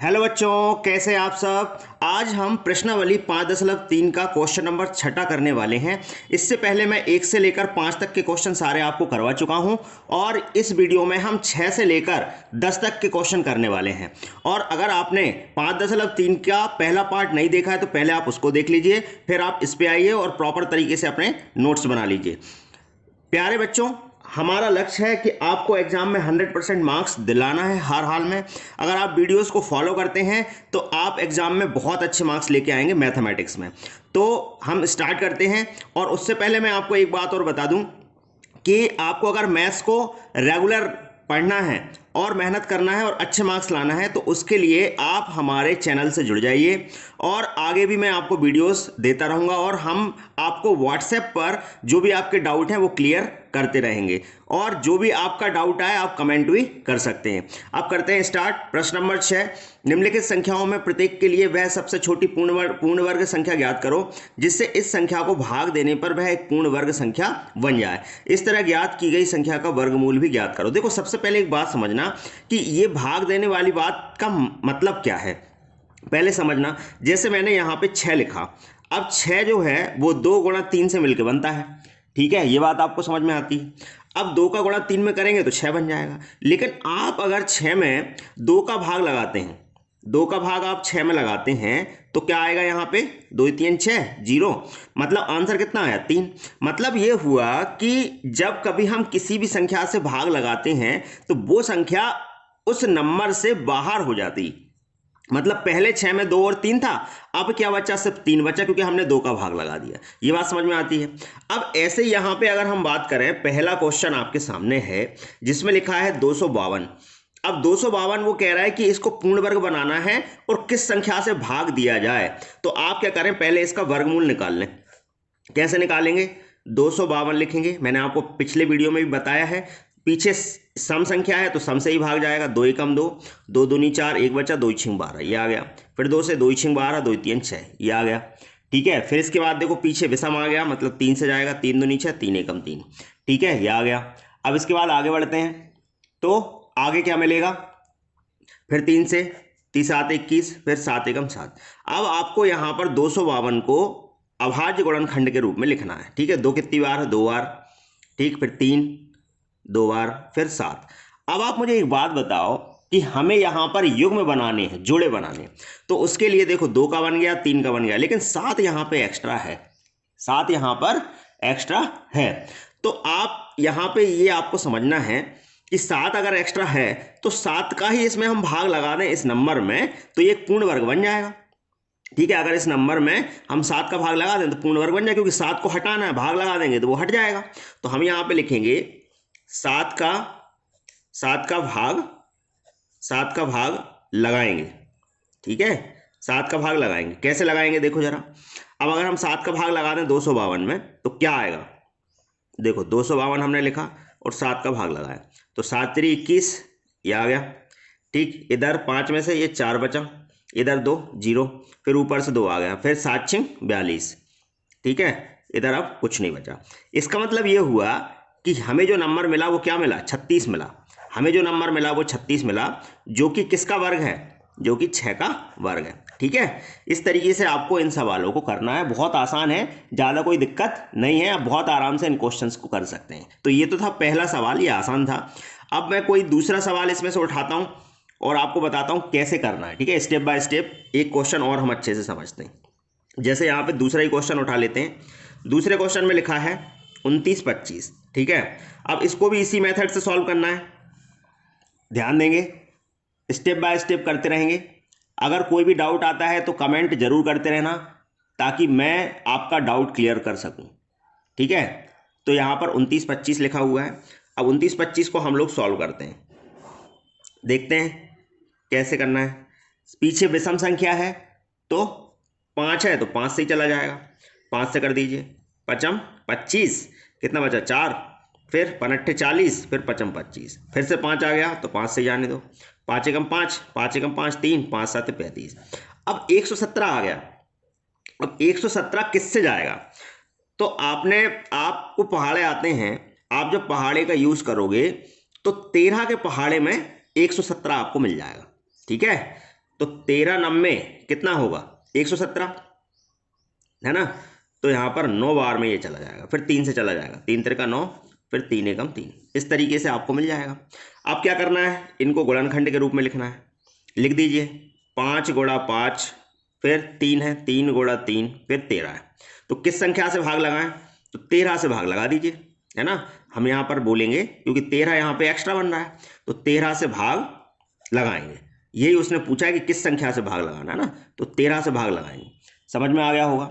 Hello बच्चों, कैसे हैं आप सब। आज हम प्रश्नावली 5.3 का क्वेश्चन नंबर 6 करने वाले हैं। इससे पहले मैं 1 से लेकर 5 तक के क्वेश्चन सारे आपको करवा चुका हूं और इस वीडियो में हम 6 से लेकर 10 तक के क्वेश्चन करने वाले हैं। और अगर आपने 5.3 का पहला पार्ट नहीं देखा है तो पहले आप उसको देख लीजिए, फिर आप इस पे आइए और प्रॉपर तरीके से अपने नोट्स बना लीजिए। प्यारे बच्चों, हमारा लक्ष्य है कि आपको एग्जाम में 100% मार्क्स दिलाना है हर हाल में। अगर आप वीडियोस को फॉलो करते हैं तो आप एग्जाम में बहुत अच्छे मार्क्स लेके आएंगे मैथमेटिक्स में। तो हम स्टार्ट करते हैं। और उससे पहले मैं आपको एक बात और बता दूं कि आपको अगर मैथ्स को रेगुलर पढ़ना है और मेहनत करना है और अच्छे मार्क्स लाना है तो उसके लिए आप हमारे चैनल से जुड़ जाइए। और आगे भी मैं आपको वीडियोस देता रहूँगा और हम आपको व्हाट्सएप पर जो भी आपके डाउट हैं वो क्लियर करते रहेंगे। और जो भी आपका डाउट आए आप कमेंट भी कर सकते हैं। अब करते हैं स्टार्ट। प्रश्न नंबर 6, निम्नलिखित संख्याओं में प्रत्येक के लिए वह सबसे छोटी पूर्ण वर्ग संख्या ज्ञात करो जिससे इस संख्या को भाग देने पर वह एक पूर्ण वर्ग संख्या बन जाए। इस तरह ज्ञात की गई संख्या का वर्गमूल भी ज्ञात करो। देखो, सबसे पहले एक बात समझना कि ये भाग देने वाली बात का मतलब क्या है। पहले समझना, जैसे मैंने यहां पे 6 लिखा, अब 6 जो है वो 2 गुणा 3 से मिलकर बनता है। ठीक है, ये बात आपको समझ में आती है। अब 2 का गुणा 3 में करेंगे तो 6 बन जाएगा। लेकिन आप अगर 6 में 2 का भाग लगाते हैं, 2 का भाग आप 6 में लगाते हैं तो क्या आएगा यहाँ पे? 2 3 6 0, मतलब आंसर कितना आया? 3। मतलब ये हुआ कि जब कभी हम किसी भी संख्या से भाग लगाते हैं तो वो संख्या उस नंबर से बाहर हो जाती। मतलब पहले 6 में 2 और 3 था, अब क्या बचा? सिर्फ 3 बचा, क्योंकि हमने 2 का भाग लगा दिया। ये बात समझ में आती है। अब ऐसे यहां पे अगर हम बात करें, पहला क्वेश्चन आपके सामने है जिसमें लिखा है 252। अब 252 वो कह रहा है कि इसको पूर्ण वर्ग बनाना है और किस संख्या से भाग दिया जाए। तो आप क्या करें, पहले इसका वर्गमूल निकाल लें। कैसे निकालेंगे? 252 लिखेंगे, मैंने आपको पिछले वीडियो में भी बताया है। पीछे सम संख्या है तो सम से ही भाग जाएगा। 2 एकम 2, 2 दूनी 4, 1 बचा, 2 छींग 12, ये आ गया। फिर 2 से 2 छींग 12, 2 3 6, ये आ गया। ठीक है, फिर इसके बाद देखो पीछे विषम आ गया, मतलब 3 से जाएगा, 3 दूनी 6, 3 एकम 3। ठीक है, ये आ गया। अब इसके बाद आगे बढ़ते हैं तो आगे क्या मिलेगा? फिर 3 से 3 7 21, फिर 7 एकम 7। अब आपको यहां पर 252 को अभाज्य गुणनखंड के रूप में लिखना है। ठीक है, 2 कितनी बार है? 2 बार। ठीक, फिर 3 2 बार, फिर 7। अब आप मुझे एक बात बताओ कि हमें यहां पर युग्म बनाने हैं, जोड़े बनाने हैं। तो उसके लिए देखो 2 का बन गया, 3 का बन गया, लेकिन 7 यहां पे एक्स्ट्रा है। 7 यहां पर एक्स्ट्रा है। तो आप यहां पे ये आपको समझना है कि 7 अगर एक्स्ट्रा है तो 7 का ही इसमें हम भाग लगा दें इस नंबर में तो ये एक पूर्ण वर्ग बन जाएगा। ठीक है, अगर इस नंबर में हम 7 का भाग लगा दें तो पूर्ण वर्ग बन जाए, क्योंकि 7 को हटाना है, भाग लगा देंगे तो वो हट जाएगा। तो हम यहां पे लिखेंगे 7 का 7 का भाग 7 का भाग लगाएंगे। ठीक है, 7 का भाग लगाएंगे। कैसे लगाएंगे देखो जरा। अब अगर हम 7 का भाग लगा दें 252 में तो क्या आएगा? देखो 252 हमने लिखा और 7 का भाग लगाया तो 7 3 21, ये आ गया। ठीक, इधर 5 में से ये 4 बचा, इधर 2 0, फिर ऊपर से 2 आ गया, फिर 7 6 42। ठीक है, इधर अब कुछ नहीं बचा। इसका मतलब ये हुआ कि हमें जो नंबर मिला वो क्या मिला? 36 मिला। हमें जो नंबर मिला वो 36 मिला, जो कि किसका वर्ग है? जो कि 6 का वर्ग है। ठीक है, इस तरीके से आपको इन सवालों को करना है। बहुत आसान है, ज़्यादा कोई दिक्कत नहीं है। आप बहुत आराम से इन क्वेश्चंस को कर सकते हैं। तो ये तो था पहला सवाल, ये आसान था। अब मैं कोई दूसरा सवाल इसमें से उठाता हूँ और आपको बताता हूँ कैसे करना है। ठीक है, स्टेप बाय स्टेप एक क्वेश्चन और हम अच्छे से समझते हैं। जैसे यहाँ पे दूसरा ही क्वेश्चन उठा लेते हैं। दूसरे क्वेश्चन में लिखा है 29 25। ठीक है, अब इसको भी इसी मेथड से सॉल्व करना है। ध्यान देंगे, स्टेप बाय स्टेप करते रहेंगे। अगर कोई भी डाउट आता है तो कमेंट जरूर करते रहना ताकि मैं आपका डाउट क्लियर कर सकूं। ठीक है, तो यहां पर 29 25 लिखा हुआ है। अब 29 25 को हम लोग सॉल्व करते हैं, देखते हैं कैसे करना है। पीछे विषम संख्या है तो 5 है तो 5 से ही चला जाएगा। 5 से कर दीजिए, पचम 25, कितना बचा? 4, फिर 5 40, फिर पचम 25, फिर से 5 आ गया तो 5 से जाने दो। 5 एकम 5, 5 एकम 5 3, 5 7 35। अब 117 आ गया। अब 117 किससे जाएगा? तो आपको पहाड़े आते हैं, आप जब पहाड़े का यूज करोगे तो 13 के पहाड़े में 117 आपको मिल जाएगा। ठीक है, तो 13 9 कितना होगा 117, है ना। तो यहाँ पर 9 बार में ये चला जाएगा, फिर 3 से चला जाएगा, 3 3 का 9, फिर 3 एकम 3, इस तरीके से आपको मिल जाएगा। अब क्या करना है, इनको गुणनखंड के रूप में लिखना है। लिख दीजिए 5 गुणा 5, फिर 3 है, 3 गुणा 3, फिर 13 है। तो किस संख्या से भाग लगाएं, तो 13 से भाग लगा दीजिए, है ना। हम यहाँ पर बोलेंगे क्योंकि 13 यहाँ पे एक्स्ट्रा बन रहा है, तो 13 से भाग लगाएंगे। यही उसने पूछा है कि किस संख्या से भाग लगाना है ना, तो 13 से भाग लगाएंगे। समझ में आ गया होगा।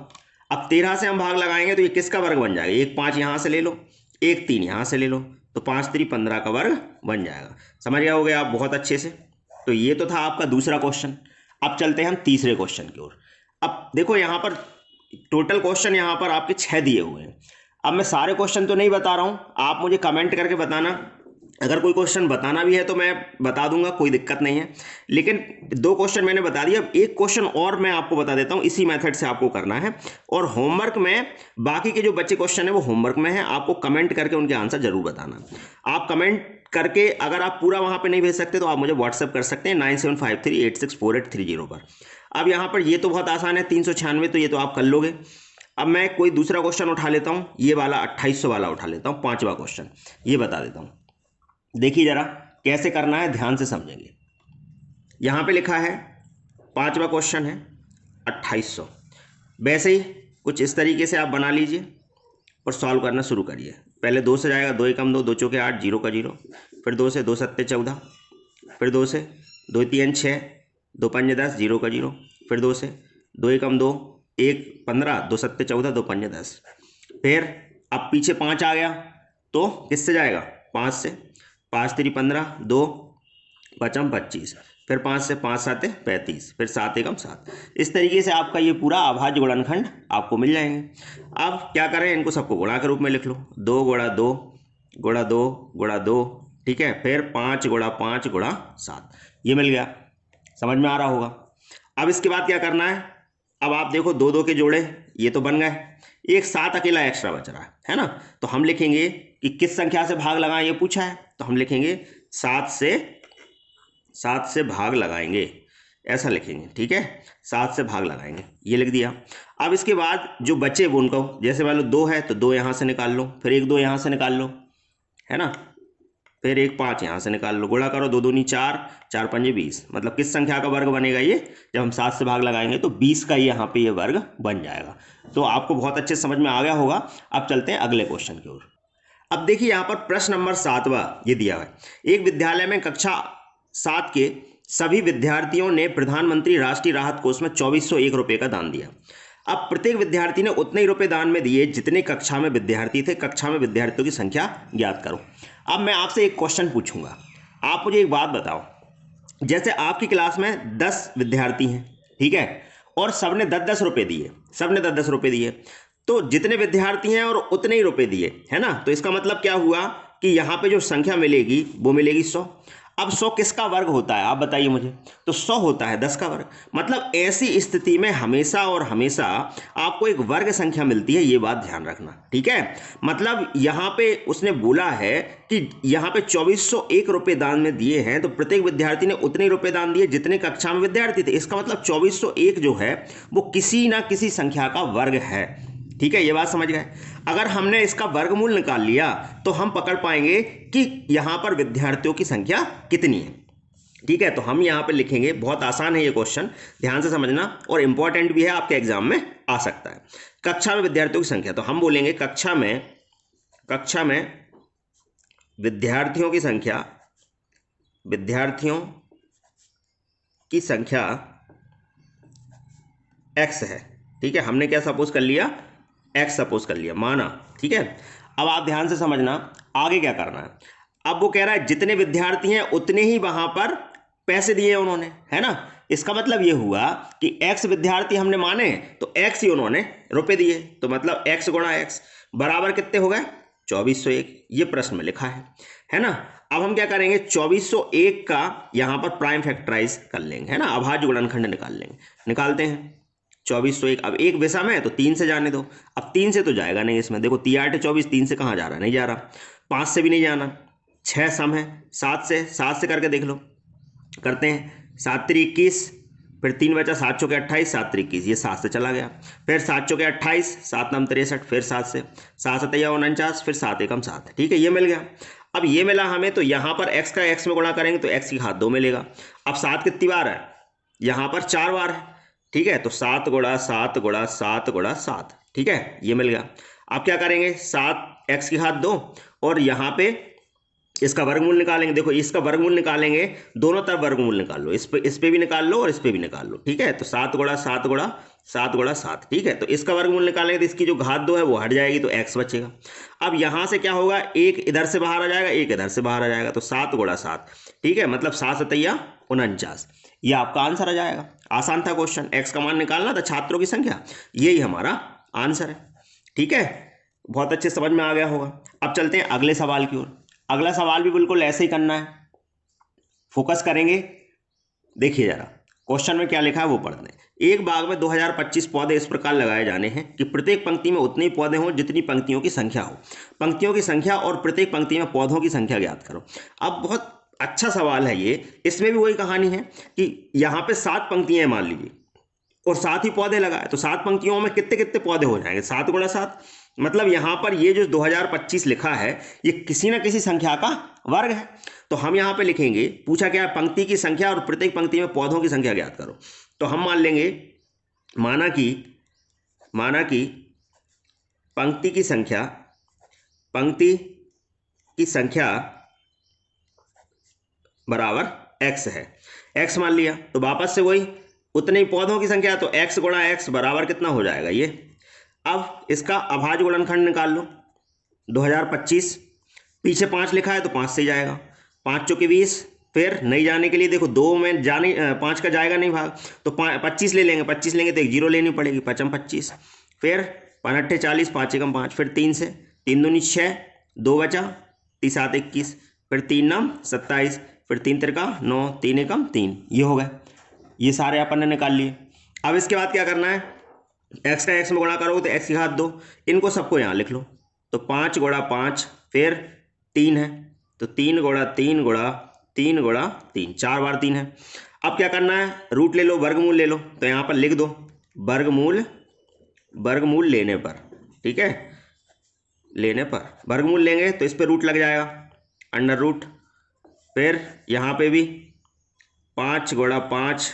अब 13 से हम भाग लगाएंगे तो ये किसका वर्ग बन जाएगा, एक 5 यहाँ से ले लो, एक 3 यहाँ से ले लो, तो 5 3 15 का वर्ग बन जाएगा। समझ गए होगे आप बहुत अच्छे से। तो ये तो था आपका दूसरा क्वेश्चन। अब चलते हैं हम तीसरे क्वेश्चन की ओर। अब देखो यहाँ पर टोटल क्वेश्चन यहाँ पर आपके 6 दिए हुए हैं। अब मैं सारे क्वेश्चन तो नहीं बता रहा हूँ, आप मुझे कमेंट करके बताना, अगर कोई क्वेश्चन बताना भी है तो मैं बता दूंगा, कोई दिक्कत नहीं है। लेकिन 2 क्वेश्चन मैंने बता दिया, अब एक क्वेश्चन और मैं आपको बता देता हूं, इसी मेथड से आपको करना है। और होमवर्क में बाकी के जो बच्चे क्वेश्चन है वो होमवर्क में है, आपको कमेंट करके उनके आंसर जरूर बताना। आप कमेंट करके अगर आप पूरा वहां पर नहीं भेज सकते तो आप मुझे व्हाट्सएप कर सकते हैं 9753864830 पर। अब यहाँ पर ये तो बहुत आसान है 396, तो ये तो आप कर लोगे। अब मैं कोई दूसरा क्वेश्चन उठा लेता हूं, ये वाला 2800 वाला उठा लेता हूं, 5वां क्वेश्चन, ये बता देता हूं। देखिए जरा कैसे करना है, ध्यान से समझेंगे। यहां पे लिखा है 5वां क्वेश्चन है 2800। वैसे ही कुछ इस तरीके से आप बना लीजिए और सॉल्व करना शुरू करिए। पहले 2 से जाएगा, 2 एकम 2, 2 चौके 8, 0 का 0, फिर 2 से 2 सत्ते 14, फिर 2 से 2 3 6, 2 5 10, 0 का 0, फिर 2 से 2 एकम 2, 1 15, 2 सत्ते 14, 2 5 10। फिर अब पीछे 5 आ गया तो किससे जाएगा, 5 से, 5 3 15, 2 5 25, फिर 5 से 5 7 35, फिर 7 एकम 7। इस तरीके से आपका ये पूरा अभाज्य गुणनखंड आपको मिल जाएंगे। अब क्या करें, इनको सबको गुणा के रूप में लिख लो, 2 गुणा 2 गुणा 2 गुणा 2, ठीक है, फिर 5 गुणा 5 गुणा 7, ये मिल गया। समझ में आ रहा होगा। अब इसके बाद क्या करना है, अब आप देखो 2 2 के जोड़े ये तो बन गए, एक 7 अकेला एक्स्ट्रा बच रहा है ना। तो हम लिखेंगे कि किस संख्या से भाग लगाएं, ये पूछा है, तो हम लिखेंगे 7 से भाग लगाएंगे, ऐसा लिखेंगे, ठीक है, 7 से भाग लगाएंगे, ये लिख दिया। अब इसके बाद जो बचे वो उनको, जैसे मान लो 2 है तो 2 यहाँ से निकाल लो, फिर 1 2 यहाँ से निकाल लो, है ना, फिर 1 5 यहाँ से निकाल लो, गुणा करो, 2 दूनी 4, 4 पंजे 20, मतलब किस संख्या का वर्ग बनेगा ये, जब हम 7 से भाग लगाएंगे तो 20 का यहाँ पे ये वर्ग बन जाएगा। तो आपको बहुत अच्छे समझ में आ गया होगा। अब चलते हैं अगले क्वेश्चन की ओर। अब देखिए यहाँ पर प्रश्न नंबर 7वां ये दिया है, एक विद्यालय में कक्षा 7 के सभी विद्यार्थियों ने प्रधानमंत्री राष्ट्रीय राहत कोष में 2401 रुपये का दान दिया। अब प्रत्येक विद्यार्थी ने उतने ही रुपए दान में दिए जितने कक्षा में विद्यार्थी थे। कक्षा में विद्यार्थियों की संख्या ज्ञात करो। अब मैं आपसे एक क्वेश्चन पूछूंगा, आप मुझे एक बात बताओ, जैसे आपकी क्लास में 10 विद्यार्थी हैं, ठीक है, और सबने 10-10 रुपये दिए, सबने 10-10 रुपये दिए, तो जितने विद्यार्थी हैं और उतने ही रुपए दिए, है ना। तो इसका मतलब क्या हुआ कि यहाँ पे जो संख्या मिलेगी वो मिलेगी 100। अब 100 किसका वर्ग होता है आप बताइए मुझे, तो 100 होता है 10 का वर्ग। मतलब ऐसी स्थिति में हमेशा और हमेशा आपको एक वर्ग संख्या मिलती है, ये बात ध्यान रखना, ठीक है। मतलब यहाँ पे उसने बोला है कि यहाँ पे 2401 रुपये दान में दिए हैं, तो प्रत्येक विद्यार्थी ने उतने रुपए दान दिए जितने कक्षा में विद्यार्थी थे। इसका मतलब 2401 जो है वो किसी ना किसी संख्या का वर्ग है, ठीक है, ये बात समझ गए। अगर हमने इसका वर्गमूल निकाल लिया तो हम पकड़ पाएंगे कि यहां पर विद्यार्थियों की संख्या कितनी है, ठीक है। तो हम यहां पर लिखेंगे, बहुत आसान है ये क्वेश्चन, ध्यान से समझना, और इंपॉर्टेंट भी है, आपके एग्जाम में आ सकता है। कक्षा में विद्यार्थियों की संख्या, तो हम बोलेंगे कक्षा में विद्यार्थियों की संख्या x है, ठीक है। हमने क्या सपोज कर लिया, x सपोज कर लिया, माना, ठीक है। अब आप ध्यान से समझना आगे क्या करना है। अब वो कह रहा है जितने विद्यार्थी हैं उतने ही वहां पर पैसे दिए उन्होंने, है ना। इसका मतलब ये हुआ कि x विद्यार्थी हमने माने तो x ही उन्होंने रुपए दिए, तो मतलब x गुणा x बराबर कितने हो गए, 2401। ये प्रश्न में लिखा है ना। अब हम क्या करेंगे, 2401 का यहां पर प्राइम फैक्टराइज कर लेंगे, है ना, अभाज्य गुणनखंड निकाल लेंगे। निकालते हैं 2401। अब एक विषम है तो 3 से जाने दो, अब 3 से तो जाएगा नहीं इसमें, देखो 3 8 24, 3 से कहाँ जा रहा है, नहीं जा रहा, 5 से भी नहीं जाना, 6 सम है, 7 से करके देख लो, करते हैं, 7 3 21, फिर 3 बचा, 7 चौके 28, 7 त्रिक 21, ये 7 से चला गया। फिर 7 चौके 28, 7 नम 63, फिर 7 से, 7 सतैया 49, फिर 7 एकम 7। ठीक है, ये मिल गया। अब ये मिला हमें, तो यहाँ पर x का x में गुणा करेंगे तो x की घात 2 मिलेगा। अब 7 कितनी बार है, यहाँ पर 4 बार है। ठीक है, तो 7 गुणा 7 गुणा 7 गुणा 7। ठीक है, ये मिल गया। अब क्या करेंगे, 7 x की घात 2 और यहाँ पे इसका वर्गमूल निकालेंगे। देखो इसका वर्गमूल निकालेंगे, दोनों तरफ वर्गमूल निकाल लो, इस पे भी निकाल लो और इस पे भी निकाल लो। ठीक है, तो 7 गुणा 7 गुणा 7 गुणा 7। ठीक है, तो इसका वर्गमूल निकालेंगे तो इसकी जो घात 2 है वो हट जाएगी, तो x बचेगा। अब यहां से क्या होगा, एक इधर से बाहर आ जाएगा, एक इधर से बाहर आ जाएगा, तो 7 गुणा 7। ठीक है, मतलब 7 सतैया 49, ये आपका आंसर आ जाएगा। आसान था क्वेश्चन, x का मान निकालना था, छात्रों की संख्या, यही हमारा आंसर है। ठीक है, बहुत अच्छे समझ में आ गया होगा। अब चलते हैं अगले सवाल की ओर। अगला सवाल भी बिल्कुल ऐसे ही करना है, फोकस करेंगे। देखिए जरा क्वेश्चन में क्या लिखा है वो पढ़ते हैं। एक बाग में 2025 पौधे इस प्रकार लगाए जाने हैं कि प्रत्येक पंक्ति में उतने ही पौधे हों जितनी पंक्तियों की संख्या हो। पंक्तियों की संख्या और प्रत्येक पंक्ति में पौधों की संख्या ज्ञात करो। अब बहुत अच्छा सवाल है ये। इसमें भी वही कहानी है कि यहाँ पे 7 पंक्तियां मान लीजिए और 7 ही पौधे लगाए, तो 7 पंक्तियों में कितने कितने पौधे हो जाएंगे, 7 गुणा 7। मतलब यहां पर ये जो 2025 लिखा है ये किसी ना किसी संख्या का वर्ग है। तो हम यहां पे लिखेंगे, पूछा क्या है, पंक्ति की संख्या और प्रत्येक पंक्ति में पौधों की संख्या ज्ञात करो। तो हम मान लेंगे, माना कि पंक्ति की संख्या बराबर x है। x मान लिया, तो वापस से वही उतने ही पौधों की संख्या, तो x गुणा x बराबर कितना हो जाएगा ये। अब इसका अभाज्य गुणनखंड निकाल लो। 2025 पीछे 5 लिखा है तो 5 से जाएगा, 5 चौके 20, फिर नहीं जाने के लिए देखो 2 में जाने 5 का जाएगा नहीं भाग, तो 25 ले लेंगे, 25 लेंगे तो एक जीरो लेनी पड़ेगी, 5 25, फिर 5 8 40, 5 एकम 5, फिर 3 से, 3 दूनी 6, 2 बचा, 3 7 21, फिर 3 9 27, फिर 3 तिरका 9, 3 एकम 3, ये हो गए। ये सारे अपन ने निकाल लिए। अब इसके बाद क्या करना है, x का x में गुणा करोगे तो x की घात 2, इनको सबको यहाँ लिख लो, तो 5 गुणा 5, फिर 3 है, तो 3 गुणा 3 गुणा 3 गुणा 3, 4 बार 3 है। अब क्या करना है, रूट ले लो, वर्गमूल ले लो, तो यहाँ पर लिख दो वर्गमूल लेने पर। ठीक है, लेने पर वर्गमूल लेंगे तो इस पर रूट लग जाएगा, अंडर रूट, फिर यहाँ पे भी 5 गुणा 5,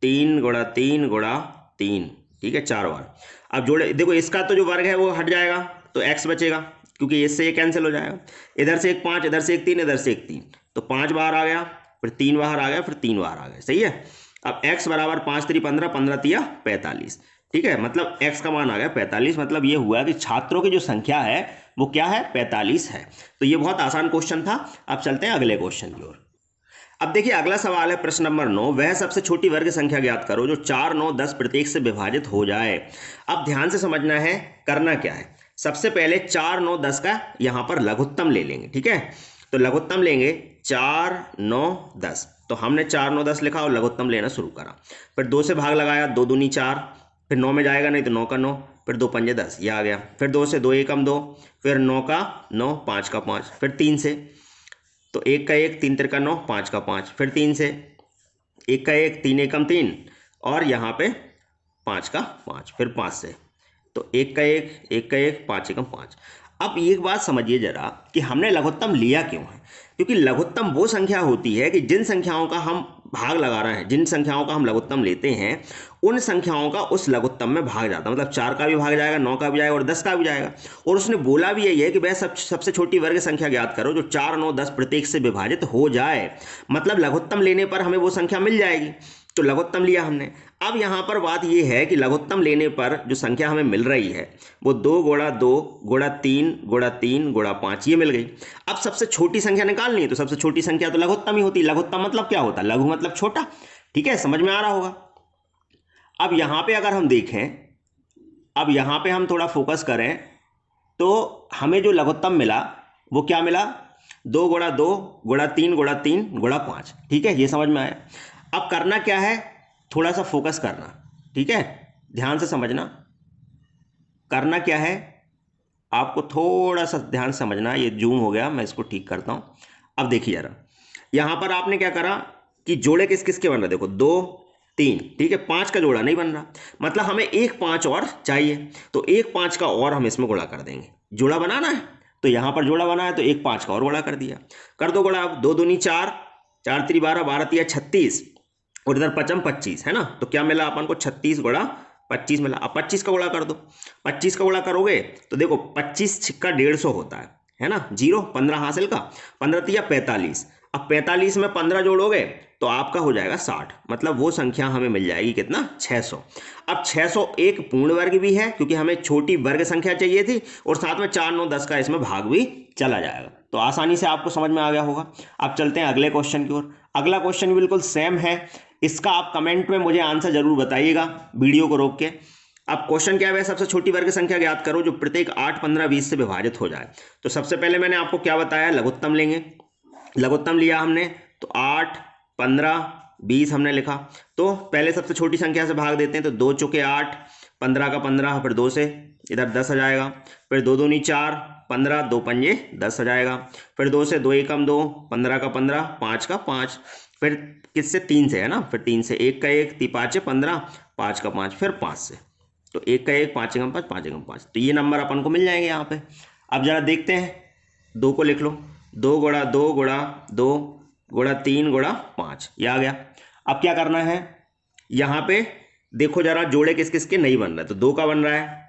3 गुणा 3 गुणा 3। ठीक है, 4 बार। अब जोड़े, देखो इसका तो जो वर्ग है वो हट जाएगा, तो x बचेगा, क्योंकि इससे ये कैंसिल हो जाएगा। इधर से एक 5, इधर से एक 3, इधर से एक 3, तो 5 बाहर आ गया, फिर 3 बाहर आ गया, फिर 3 बाहर आ गया। सही है। अब x बराबर 5 3 15, 15 तिया 45। ठीक है, मतलब x का मान आ गया 45। मतलब ये हुआ कि छात्रों की जो संख्या है वो क्या है, 45 है। तो ये बहुत आसान क्वेश्चन था। अब चलते हैं अगले क्वेश्चन की ओर। अब देखिए अगला सवाल है प्रश्न नंबर 9, वह सबसे छोटी वर्ग संख्या ज्ञात करो जो 4 9 10 प्रत्येक से विभाजित हो जाए। अब ध्यान से समझना है, करना क्या है, सबसे पहले 4 9 10 का यहां पर लघुत्तम ले लेंगे। ठीक है, तो लघुत्तम लेंगे 4 9 10, तो हमने 4 9 10 लिखा और लघुत्तम लेना शुरू करा, फिर 2 से भाग लगाया, 2 दूनी 4, फिर 9 में जाएगा नहीं तो 9 का 9, फिर 2 पंजे 10, ये आ गया, फिर 2 से 2 एकम 2, फिर 9 का 9, 5 का 5, फिर 3 से, तो 1 का 1, 3 तिरका 9, 5 का 5, फिर 3 से, 1 का 1, 3 एकम 3, और यहाँ पे 5 का 5, फिर 5 से, तो 1 का 1, 1 का 1, 5 एकम 5। अब एक बात समझिए जरा कि हमने लघुत्तम लिया क्यों है, क्योंकि लघुत्तम वो संख्या होती है कि जिन संख्याओं का हम भाग लगा रहे हैं, जिन संख्याओं का हम लघुत्तम लेते हैं, उन संख्याओं का उस लघुत्तम में भाग जाता है। मतलब 4 का भी भाग जाएगा, 9 का भी जाएगा और 10 का भी जाएगा। और उसने बोला भी यही है कि वह सबसे छोटी वर्ग संख्या ज्ञात करो जो 4 9 10 प्रत्येक से विभाजित हो जाए। मतलब लघुत्तम लेने पर हमें वो संख्या मिल जाएगी, तो लघुत्तम लिया हमने। अब यहां पर बात यह है कि लघुत्तम लेने पर जो संख्या हमें मिल रही है वो 2 गुणा 2 गुणा 3 गुणा 3 गुणा 5, ये मिल गई। अब सबसे छोटी संख्या निकालनी है, तो सबसे छोटी संख्या तो लघुत्तम ही होती है। लघुत्तम मतलब क्या होता है, लघु मतलब छोटा। ठीक है, समझ में आ रहा होगा। अब यहां पे अगर हम देखें, अब यहां पे हम थोड़ा फोकस करें, तो हमें जो लघुत्तम मिला वो क्या मिला, 2 गुणा 2 गुणा 3 गुणा 3 गुणा 5। ठीक है, ये समझ में आया। अब करना क्या है, थोड़ा सा फोकस करना। ठीक है, ध्यान से समझना, करना क्या है आपको थोड़ा सा ध्यान समझना। ये जूम हो गया, मैं इसको ठीक करता हूं। अब देखिए जरा, यहां पर आपने क्या करा कि जोड़े किस किस के बन रहे, देखो 2 3, ठीक है। 5 का जोड़ा नहीं बन रहा, मतलब हमें एक 5 और चाहिए, तो एक 5 का और हम इसमें गुणा कर देंगे। जोड़ा बनाना है तो यहाँ पर जोड़ा बना है तो एक 5 का और गुणा कर दिया। कर दो गुणा। अब 2 दूनी 4, 4 3 12, 12 3 36 और इधर 5 25 है ना। तो क्या मिला अपन को? 36 गुणा 25 मिला। अब 25 का गुणा कर दो। 25 का गुणा करोगे तो देखो 25 छिक्का 150 होता है ना। 0 15 हासिल का, 15 तिया 45। अब 45 में 15 जोड़ोगे तो आपका हो जाएगा 60, मतलब वो संख्या हमें मिल जाएगी कितना? 600। अब 600 एक पूर्ण वर्ग भी है क्योंकि हमें छोटी वर्ग संख्या चाहिए थी, और साथ में 4 9 10 का इसमें भाग भी चला जाएगा। तो आसानी से आपको समझ में आ गया होगा। अब चलते हैं अगले क्वेश्चन की ओर। अगला क्वेश्चन बिल्कुल सेम है, इसका आप कमेंट में मुझे आंसर जरूर बताइएगा वीडियो को रोक के। अब क्वेश्चन क्या है? सबसे छोटी वर्ग संख्या ज्ञात करो जो प्रत्येक 8 15 20 से विभाजित हो जाए। तो सबसे पहले मैंने आपको क्या बताया? लघुत्तम लेंगे। लघुत्तम लिया हमने तो 8 15 20 हमने लिखा। तो पहले सबसे छोटी संख्या से भाग देते हैं, तो 2 चौके 8, 15 का 15, फिर 2 से इधर 10 आ जाएगा, फिर 2 दूनी 4, 15, 2 पंजे 10 आ जाएगा, फिर 2 से 2 एकम 2, 15 का 15, 5 का 5, फिर किससे? 3 से है ना, फिर 3 से 1 का 1, 3 5 15, 5 का 5, फिर 5 से, तो 1 का 1, 5 एकम 5, 5 एकम 5। तो ये नंबर अपन को मिल जाएंगे यहाँ पे। अब जरा देखते हैं, 2 को लिख लो, 2 गुणा 2 गुणा 2 गुणा 3 गुणा 5, ये आ गया। अब क्या करना है? यहाँ पे देखो जरा जोड़े किस किस के नहीं बन रहा है, तो 2 का बन रहा है,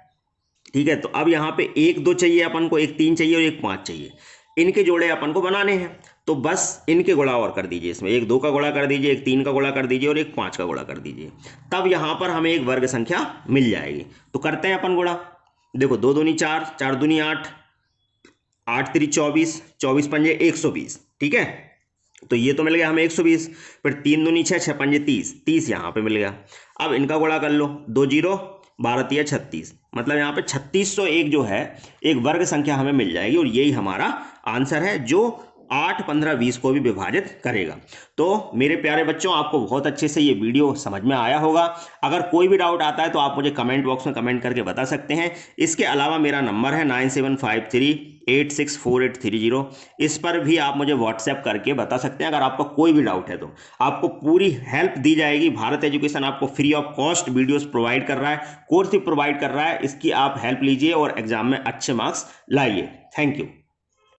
ठीक है। तो अब यहाँ पे 1 2 चाहिए अपन को, 1 3 चाहिए और 1 5 चाहिए। इनके जोड़े अपन को बनाने हैं, तो बस इनके गुणा और कर दीजिए। इसमें 1 2 का गुणा कर दीजिए, 1 3 का गुणा कर दीजिए और 1 5 का गुणा कर दीजिए, तब यहाँ पर हमें एक वर्ग संख्या मिल जाएगी। तो करते हैं अपन गुणा। देखो 2 दूनी 4, 4 दूनी 8, 8 3 24, 24 पंजे 120, ठीक है। तो ये तो मिल गया हमें 120। फिर 3 दूनी 6, 6 पंजे 30, 30 यहाँ पे मिल गया। अब इनका गुणा कर लो, 2 0 12 तिया 36, मतलब यहाँ पे 3601 जो है एक वर्ग संख्या हमें मिल जाएगी, और यही हमारा आंसर है जो 8 15 20 को भी विभाजित करेगा। तो मेरे प्यारे बच्चों, आपको बहुत अच्छे से ये वीडियो समझ में आया होगा। अगर कोई भी डाउट आता है तो आप मुझे कमेंट बॉक्स में कमेंट करके बता सकते हैं। इसके अलावा मेरा नंबर है 9753864830, इस पर भी आप मुझे व्हाट्सएप करके बता सकते हैं। अगर आपका कोई भी डाउट है तो आपको पूरी हेल्प दी जाएगी। भारत एजुकेशन आपको free of cost videos provide कर रहा है, कोर्स भी प्रोवाइड कर रहा है। इसकी आप हेल्प लीजिए और एग्जाम में अच्छे मार्क्स लाइए। Thank you.